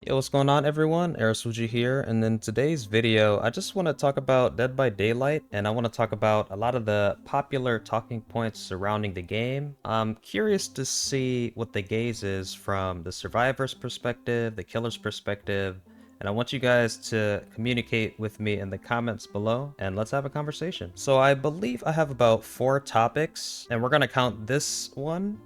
Yo, what's going on everyone? Arasuji here, and in today's video, I just want to talk about Dead by Daylight, and I want to talk about a lot of the popular talking points surrounding the game. I'm curious to see what the gaze is from the survivor's perspective, the killer's perspective, and I want you guys to communicate with me in the comments below, and let's have a conversation. So I believe I have about 4 topics, and we're gonna count this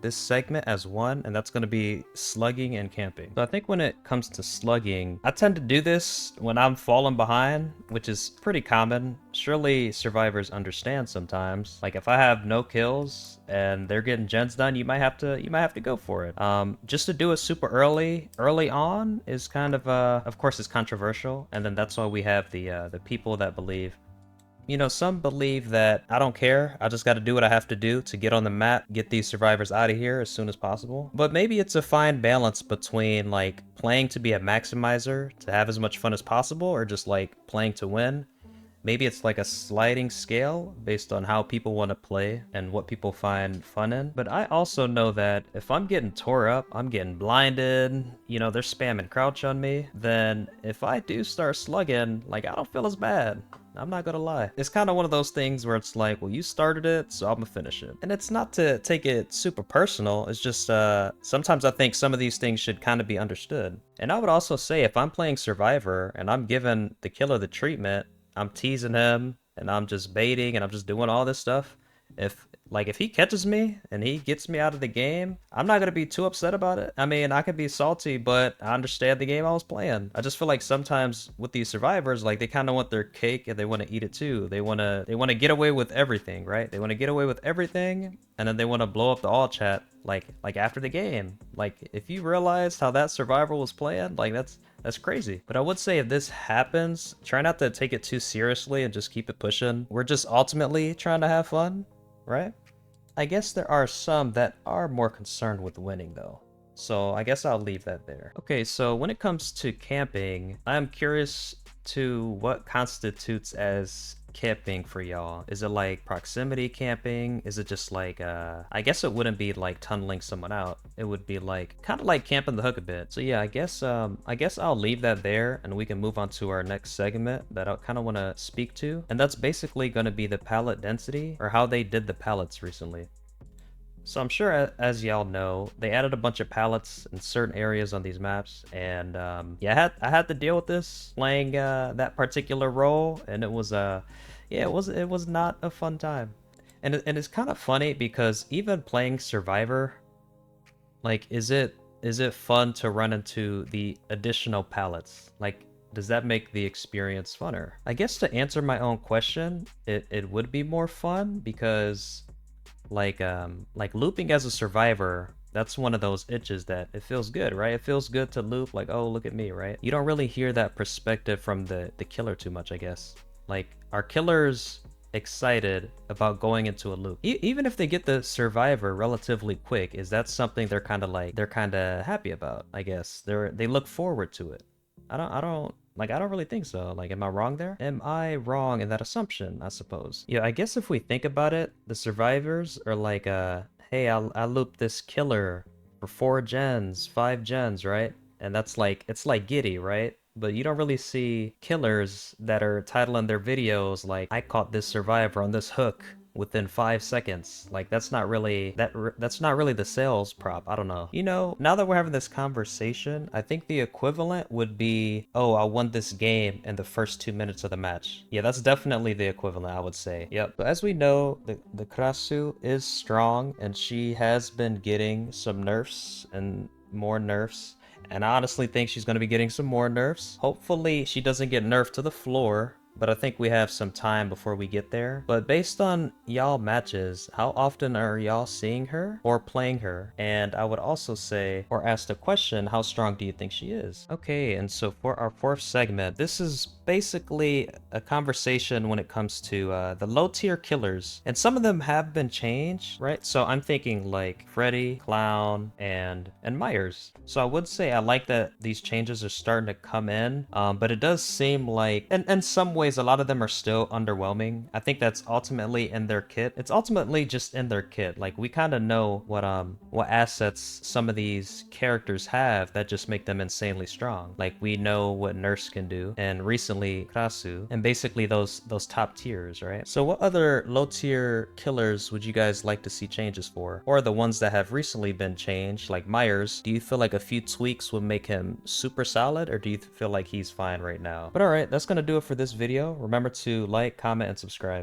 segment as one, and that's gonna be slugging and camping. So I think when it comes to slugging, I tend to do this when I'm falling behind, which is pretty common. Surely survivors understand sometimes. Like if I have no kills and they're getting gens done, you might have to go for it. Just to do it super early on is kind of course it's controversial, and then that's why we have the people that believe, some believe that I don't care, I just got to do what I have to do to get on the map, get these survivors out of here as soon as possible. But maybe it's a fine balance between like playing to be a maximizer to have as much fun as possible, or just like playing to win. Maybe it's like a sliding scale based on how people want to play and what people find fun in. But I also know that if I'm getting tore up, I'm getting blinded, they're spamming crouch on me, then if I do start slugging, like I don't feel as bad. I'm not gonna lie. It's kind of one of those things where it's like, well, you started it, so I'm gonna finish it. And it's not to take it super personal, it's just sometimes I think some of these things should kind of be understood. And I would also say if I'm playing Survivor and I'm giving the killer the treatment, I'm teasing him and I'm just baiting and I'm just doing all this stuff. If he catches me and he gets me out of the game, I'm not gonna be too upset about it. I mean, I could be salty, but I understand the game I was playing. I just feel like sometimes with these survivors, like they kind of want their cake and they want to eat it too. They want to get away with everything, right? They want to get away with everything, and then they want to blow up the all chat like after the game. Like if you realized how that survivor was playing, like that's crazy. But I would say if this happens, try not to take it too seriously and just keep it pushing. We're just ultimately trying to have fun, right? I guess there are some that are more concerned with winning though. So I guess I'll leave that there. Okay, so when it comes to camping, I'm curious to what constitutes as camping for y'all. Is it like proximity camping? Is it just like I guess it wouldn't be like tunneling someone out. It would be like kind of like camping the hook a bit. So yeah, I guess I'll leave that there and we can move on to our next segment that I kind of want to speak to. And that's basically going to be the pallet density, or how they did the pallets recently. So I'm sure, as y'all know, they added a bunch of pallets in certain areas on these maps, and yeah, I had to deal with this playing that particular role, and yeah, it was not a fun time, and it's kind of funny because even playing Survivor, like, is it fun to run into the additional pallets? Like, does that make the experience funner? I guess to answer my own question, it would be more fun because like looping as a survivor, that's one of those itches that it feels good, right? It feels good to loop, like, oh, look at me, right? You don't really hear that perspective from the killer too much, I guess. Like, are killers excited about going into a loop? Even if they get the survivor relatively quick, is that something they're kind of happy about? I guess they look forward to it. I don't really think so. Like, am I wrong there? Am I wrong in that assumption, I suppose? Yeah, I guess if we think about it, the survivors are like, hey, I looped this killer for 4 gens, 5 gens, right? And that's like, it's like giddy, right? But you don't really see killers that are titling their videos like, I caught this survivor on this hook within 5 seconds. Like, that's not really the sales prop. I don't know. Now that we're having this conversation, I think the equivalent would be, oh, I won this game in the first 2 minutes of the match. Yeah, that's definitely the equivalent, I would say. Yep. But as we know, the Krasue is strong, and she has been getting some nerfs and more nerfs. And I honestly think she's going to be getting some more nerfs. Hopefully she doesn't get nerfed to the floor, but I think we have some time before we get there. But based on y'all matches, how often are y'all seeing her or playing her? And I would also say, or ask the question, how strong do you think she is? Okay, and so for our 4th segment, this is basically a conversation when it comes to the low tier killers. And some of them have been changed, right? So I'm thinking like Freddy, Clown, and Myers. So I would say I like that these changes are starting to come in, but it does seem like, in some giveaways, a lot of them are still underwhelming. I think that's ultimately in their kit. It's ultimately just in their kit. Like, we kind of know what assets some of these characters have that just make them insanely strong. Like, we know what Nurse can do, and recently Krasue, and basically those top tiers, right? So what other low tier killers would you guys like to see changes for? Or the ones that have recently been changed, like Myers, do you feel like a few tweaks would make him super solid, or do you feel like he's fine right now? But alright, that's gonna do it for this video. Remember to like, comment, and subscribe.